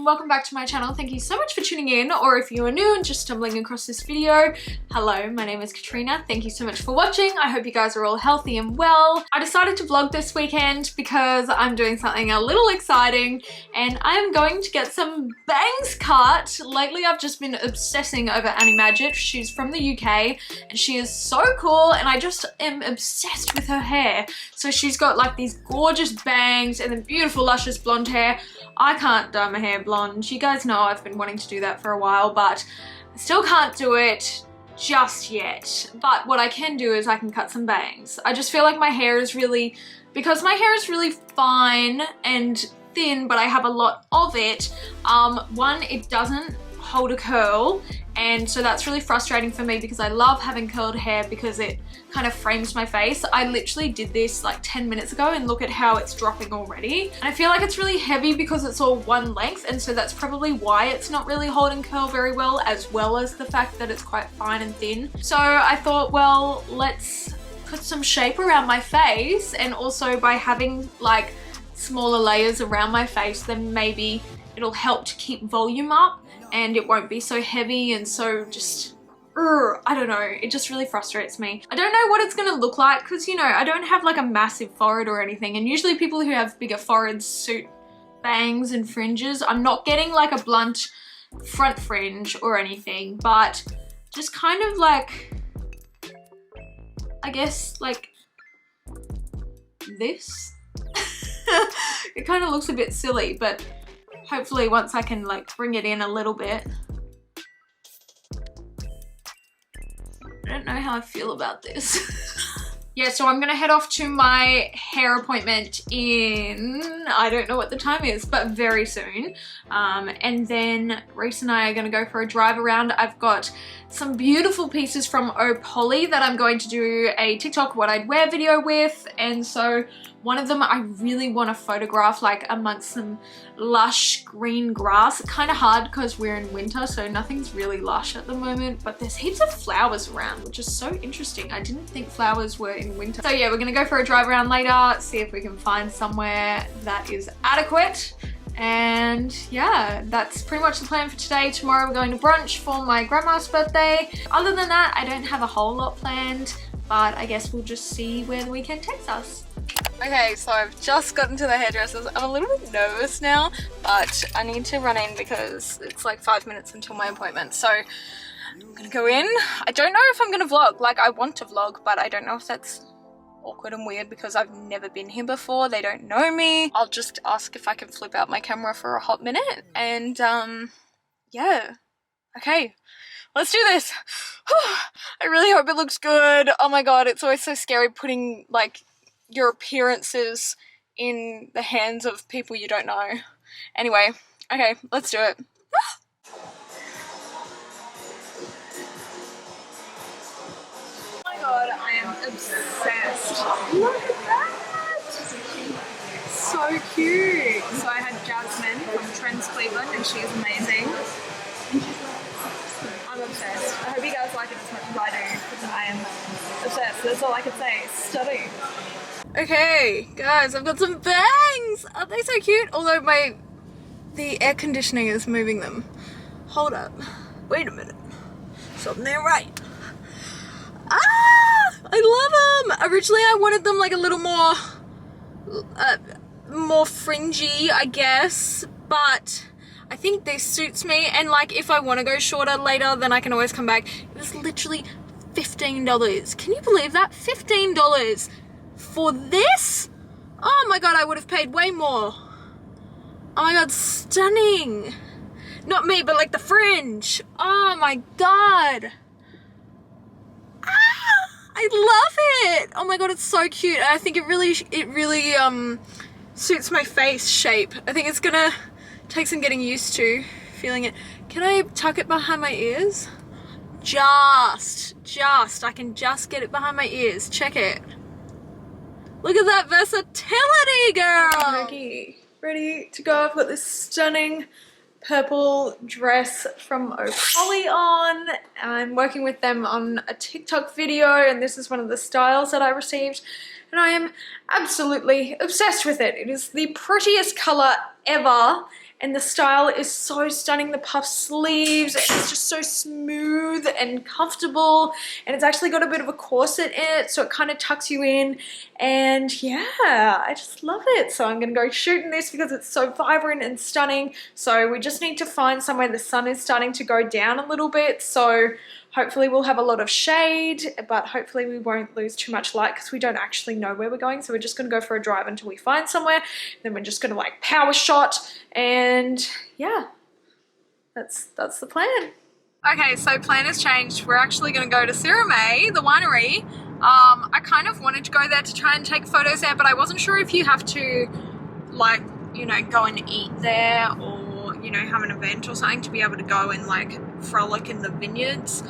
welcome back to my channel. Thank you so much for tuning in, or if you are new and just stumbling across this video, hello, my name is Katrina. Thank you so much for watching. I hope you guys are all healthy and well. I decided to vlog this weekend because I'm doing something a little exciting and I am going to get some bangs cut. Lately I've just been obsessing over Annie Magic. She's from the UK and she is so cool and I just am obsessed with her hair. So she's got like these gorgeous bangs and then beautiful luscious blonde hair. I can't dye my hair blonde. You guys know I've been wanting to do that for a while, but I still can't do it just yet. But what I can do is I can cut some bangs. I just feel like my hair is really, because my hair is really fine and thin, but I have a lot of it. One, it doesn't hold a curl, and so that's really frustrating for me because I love having curled hair because it kind of frames my face. I literally did this like 10 minutes ago and look at how it's dropping already. And I feel like it's really heavy because it's all one length, and so that's probably why it's not really holding curl very well, as well as the fact that it's quite fine and thin. So I thought, well, let's put some shape around my face, and also by having like smaller layers around my face, then maybe it'll help to keep volume up and it won't be so heavy and so just, I don't know, it just really frustrates me. I don't know what it's gonna look like because, you know, I don't have like a massive forehead or anything, and usually people who have bigger foreheads suit bangs and fringes. I'm not getting like a blunt front fringe or anything, but just kind of like, I guess like this. It kind of looks a bit silly, but hopefully once I can like bring it in a little bit. I don't know how I feel about this. Yeah, so I'm gonna head off to my hair appointment in, I don't know what the time is, but very soon. And then Reese and I are gonna go for a drive around. I've got some beautiful pieces from Opoly that I'm going to do a TikTok what I'd wear video with. And so one of them I really want to photograph like amongst some lush green grass. Kind of hard because we're in winter, so nothing's really lush at the moment, but there's heaps of flowers around, which is so interesting. I didn't think flowers were in winter. So yeah, we're gonna go for a drive around later, see if we can find somewhere that is adequate. And yeah, that's pretty much the plan for today. Tomorrow we're going to brunch for my grandma's birthday. Other than that, I don't have a whole lot planned, but I guess we'll just see where the weekend takes us. Okay, so I've just gotten to the hairdressers. I'm a little bit nervous now, but I need to run in because it's like 5 minutes until my appointment. So I'm gonna go in. I don't know if I'm gonna vlog. Like, I want to vlog, but I don't know if that's awkward and weird because I've never been here before. They don't know me. I'll just ask if I can flip out my camera for a hot minute, and yeah. Okay, let's do this. I really hope it looks good. Oh my god, it's always so scary putting like your appearances in the hands of people you don't know. Anyway, okay, let's do it. Oh my god, I am obsessed. Look at that! So cute. So I had Jasmine from Trends Cleveland and she is amazing. I'm obsessed. I hope you guys like it as much as I do because I am obsessed. That's all I can say. Stunning. Okay, guys, I've got some bangs! Aren't they so cute? Although the air conditioning is moving them. Hold up. Wait a minute. Something there right. Ah! I love them! Originally I wanted them like a little more fringy, I guess, but I think this suits me, and like if I want to go shorter later, then I can always come back. It was literally $15. Can you believe that? $15 for this? Oh my god, I would have paid way more. Oh my god, stunning. Not me, but like the fringe. Oh my god. I love it. Oh my god, it's so cute. And I think it really suits my face shape. I think it's gonna take some getting used to feeling it. Can I tuck it behind my ears? Just, I can just get it behind my ears. Check it. Look at that versatility, girl. Okay, ready to go. I've got this stunning purple dress from Opoly on. I'm working with them on a TikTok video, and this is one of the styles that I received, and I am absolutely obsessed with it. It is the prettiest color ever, and the style is so stunning. The puff sleeves, it's just so smooth and comfortable, and it's actually got a bit of a corset in it, so it kind of tucks you in, and yeah, I just love it. So I'm gonna go shoot in this because it's so vibrant and stunning. So we just need to find somewhere the sun is starting to go down a little bit, so hopefully we'll have a lot of shade, but hopefully we won't lose too much light because we don't actually know where we're going. So we're just gonna go for a drive until we find somewhere. Then we're just gonna like power shot, and yeah, that's the plan. Okay, so plan has changed. We're actually gonna go to Sirame, the winery. I kind of wanted to go there to try and take photos there, but I wasn't sure if you have to like, you know, go and eat there or, you know, have an event or something to be able to go and like frolic in the vineyards.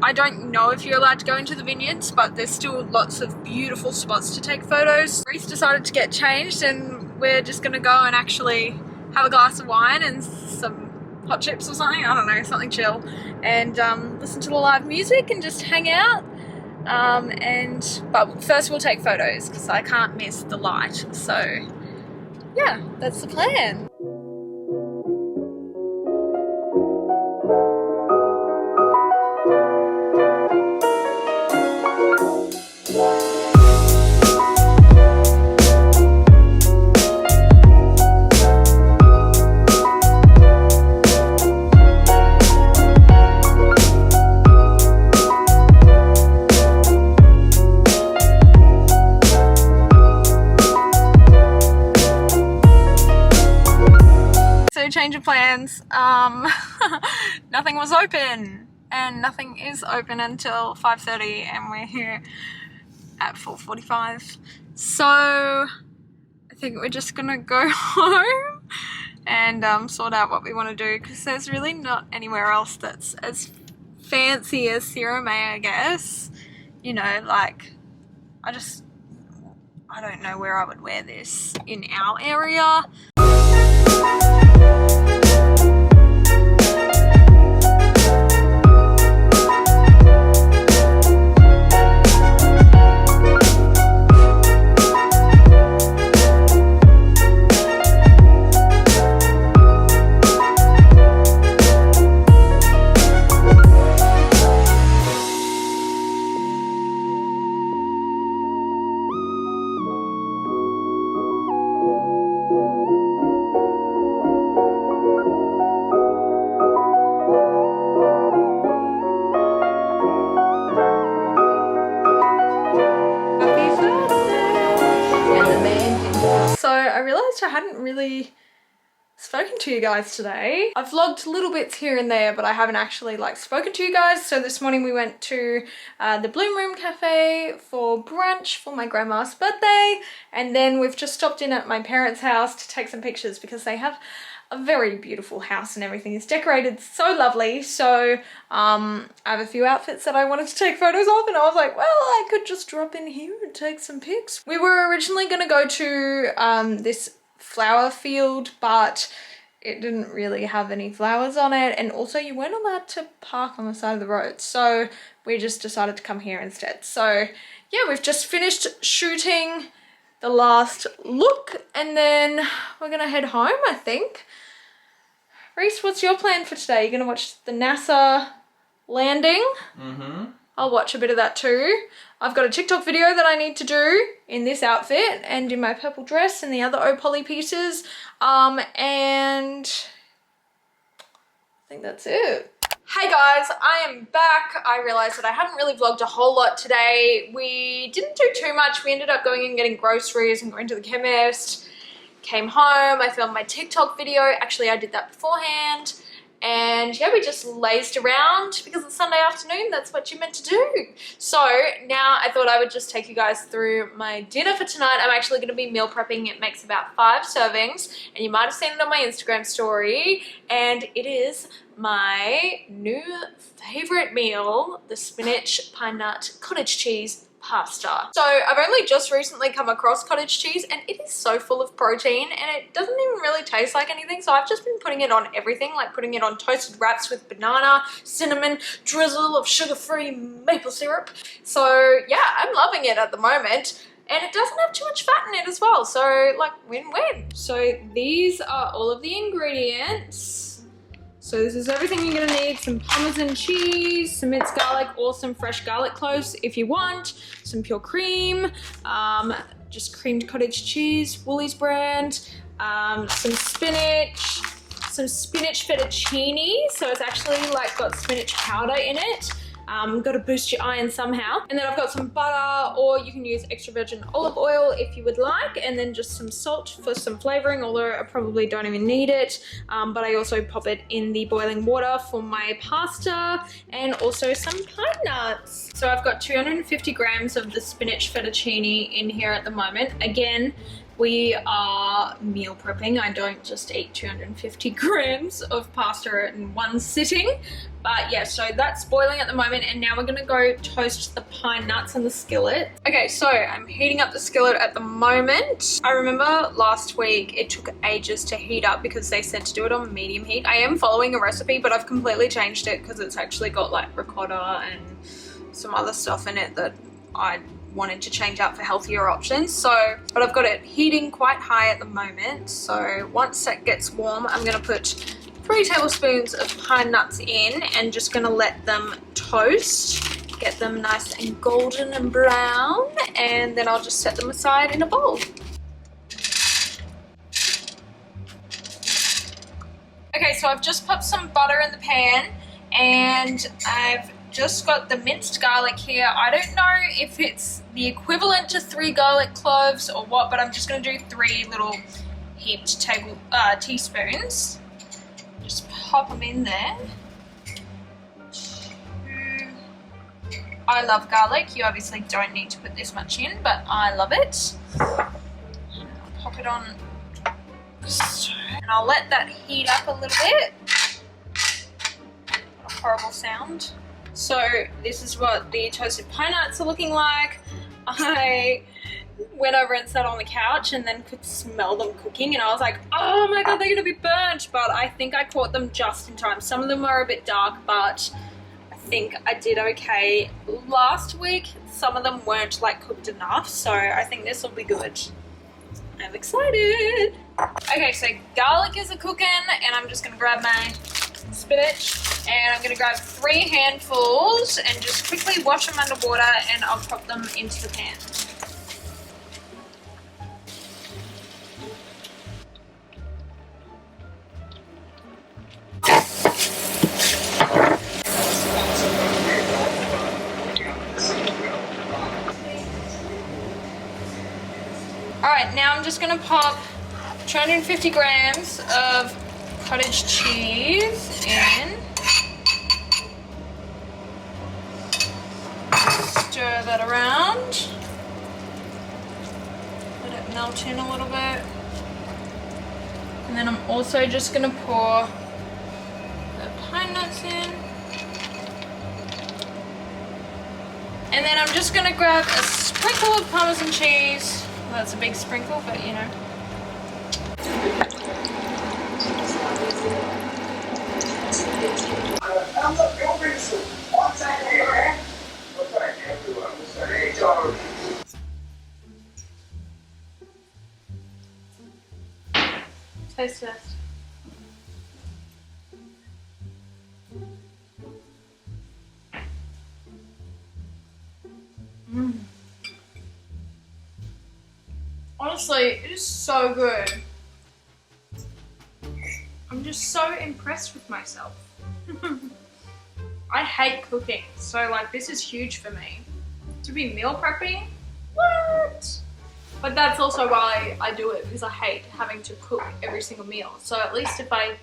I don't know if you're allowed to go into the vineyards, but there's still lots of beautiful spots to take photos. Reese decided to get changed and we're just gonna go and actually have a glass of wine and some hot chips or something, I don't know, something chill, and listen to the live music and just hang out. But first we'll take photos because I can't miss the light. So yeah, that's the plan. Change of plans. Nothing was open and nothing is open until 5:30 and we're here at 4:45. So I think we're just gonna go home and sort out what we want to do because there's really not anywhere else that's as fancy as Sirame, I guess. You know, like I don't know where I would wear this in our area. I realised I hadn't really spoken to you guys today. I've vlogged little bits here and there, but I haven't actually like spoken to you guys. So this morning we went to the Bloom Room Cafe for brunch for my grandma's birthday, and then we've just stopped in at my parents' house to take some pictures because they have a very beautiful house and everything is decorated so lovely. So I have a few outfits that I wanted to take photos of, and I was like, well, I could just drop in here and take some pics. We were originally going to go to this flower field, but it didn't really have any flowers on it, and also you weren't allowed to park on the side of the road, so we just decided to come here instead. So yeah, we've just finished shooting the last look and then we're gonna head home, I think. Reese, what's your plan for today? You're gonna watch the NASA landing? Mm-hmm. I'll watch a bit of that too. I've got a TikTok video that I need to do in this outfit and in my purple dress and the other Opoly pieces. And I think that's it. Hey guys, I am back. I realized that I haven't really vlogged a whole lot today. We didn't do too much. We ended up going and getting groceries and going to the chemist. Came home, I filmed my TikTok video. Actually, I did that beforehand. And yeah, we just lazed around because it's Sunday afternoon. That's what you're meant to do. So now I thought I would just take you guys through my dinner for tonight. I'm actually going to be meal prepping. It makes about 5 servings, and you might have seen it on my Instagram story. And it is my new favorite meal, the spinach pine nut cottage cheese pasta. So I've only just recently come across cottage cheese, and it is so full of protein and it doesn't even really taste like anything. So I've just been putting it on everything, like putting it on toasted wraps with banana, cinnamon, drizzle of sugar-free maple syrup. So yeah, I'm loving it at the moment. and it doesn't have too much fat in it as well, so like win-win. So these are all of the ingredients. So this is everything you're gonna need: some parmesan cheese, some minced garlic, or some fresh garlic cloves if you want, some pure cream, just creamed cottage cheese, Woolies brand, some spinach, some spinach fettucine, so it's actually like got spinach powder in it. Got to boost your iron somehow. And then I've got some butter, or you can use extra virgin olive oil if you would like, and then just some salt for some flavoring, although I probably don't even need it. But I also pop it in the boiling water for my pasta, and also some pine nuts. So I've got 250 grams of the spinach fettuccine in here at the moment. Again, we are meal prepping. I don't just eat 250 grams of pasta in one sitting. But yeah, so that's boiling at the moment, and now we're gonna go toast the pine nuts in the skillet. Okay, so I'm heating up the skillet at the moment. I remember last week it took ages to heat up because they said to do it on medium heat. I am following a recipe, but I've completely changed it because it's actually got like ricotta and some other stuff in it that I wanted to change out for healthier options. So, but I've got it heating quite high at the moment. So once that gets warm, I'm gonna put 3 tablespoons of pine nuts in and just gonna let them toast, get them nice and golden and brown, and then I'll just set them aside in a bowl. Okay, so I've just popped some butter in the pan, and I've just got the minced garlic here. I don't know if it's the equivalent to 3 garlic cloves or what, but I'm just going to do 3 little heaped teaspoons. Just pop them in there. I love garlic. You obviously don't need to put this much in, but I love it. I'll pop it on. And I'll let that heat up a little bit. What a horrible sound. So this is what the toasted pine nuts are looking like. I went over and sat on the couch and then could smell them cooking, and I was like, oh my god, they're gonna be burnt, but I think I caught them just in time. Some of them are a bit dark, but I think I did okay. Last week, some of them weren't like cooked enough, so I think this will be good. I'm excited. Okay, so garlic is a cooking, and I'm just gonna grab my spinach, and I'm gonna grab 3 handfuls and just quickly wash them under water, and I'll pop them into the pan. Alright, now I'm just gonna pop 250 grams of cottage cheese in. Stir that around. Let it melt in a little bit. And then I'm also just gonna pour the pine nuts in. And then I'm just gonna grab a sprinkle of parmesan cheese. Well, that's a big sprinkle, but you know. Taste test. Honestly, it is so good. I'm just so impressed with myself. I hate cooking, so like this is huge for me. To be meal prepping? What? But that's also why I do it, because I hate having to cook every single meal. So at least if I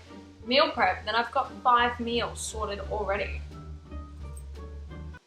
meal prep, then I've got 5 meals sorted already.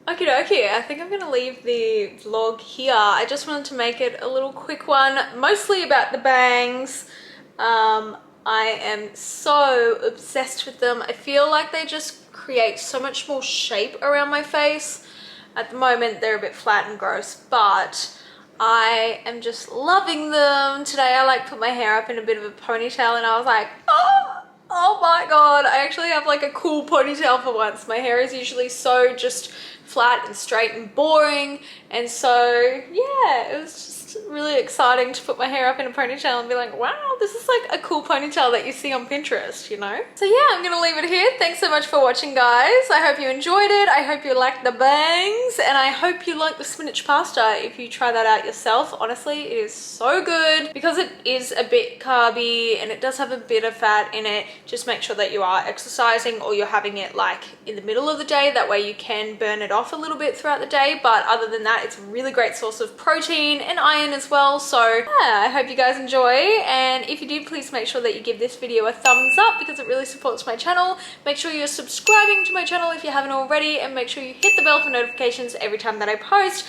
Okie dokie, I think I'm gonna leave the vlog here. I just wanted to make it a little quick one, mostly about the bangs. I am so obsessed with them. I feel like they just create so much more shape around my face. At the moment, they're a bit flat and gross, but I am just loving them. Today, I like put my hair up in a bit of a ponytail, and I was like, oh my god, I actually have like a cool ponytail for once. My hair is usually so just flat and straight and boring, and so yeah, it was just just really exciting to put my hair up in a ponytail and be like, wow, this is like a cool ponytail that you see on Pinterest, you know? So yeah, I'm gonna leave it here. Thanks so much for watching, guys. I hope you enjoyed it. I hope you liked the bangs, and I hope you like the spinach pasta if you try that out yourself. Honestly, it is so good because it is a bit carby and it does have a bit of fat in it. Just make sure that you are exercising or you're having it like in the middle of the day. That way you can burn it off a little bit throughout the day. But other than that, it's a really great source of protein and iron as well. So yeah, I hope you guys enjoy. And if you did, please make sure that you give this video a thumbs up because it really supports my channel. Make sure you're subscribing to my channel if you haven't already, and make sure you hit the bell for notifications every time that I post.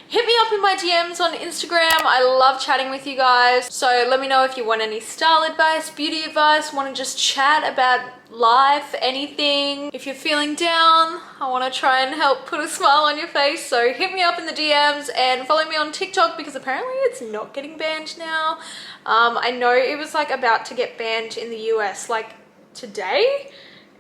Hit me up in my DMs on Instagram. I love chatting with you guys. So let me know if you want any style advice, beauty advice, want to just chat about life, anything. If you're feeling down, I want to try and help put a smile on your face. So hit me up in the DMs and follow me on TikTok because apparently it's not getting banned now. I know it was like about to get banned in the US like today.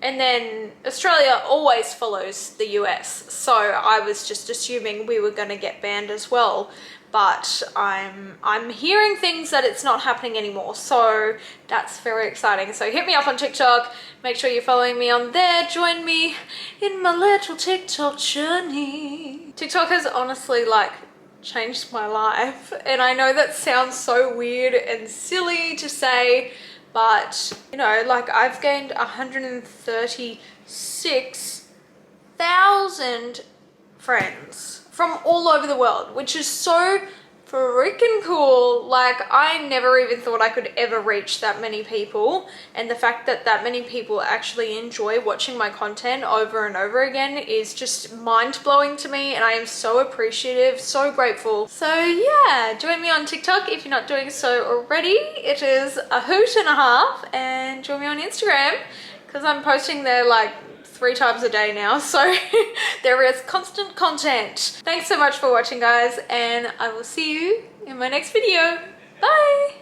And then Australia always follows the US. So I was just assuming we were gonna get banned as well. But I'm hearing things that it's not happening anymore. So that's very exciting. So hit me up on TikTok. Make sure you're following me on there. Join me in my little TikTok journey. TikTok has honestly like changed my life. And I know that sounds so weird and silly to say, but you know, like I've gained 136,000 friends from all over the world, which is so freaking cool. Like I never even thought I could ever reach that many people, and the fact that that many people actually enjoy watching my content over and over again is just mind-blowing to me, and I am so appreciative, so grateful. So yeah, join me on TikTok if you're not doing so already. It is a hoot and a half, and join me on Instagram because I'm posting there like 3 times a day now, so there is constant content. Thanks so much for watching, guys, and I will see you in my next video. Bye!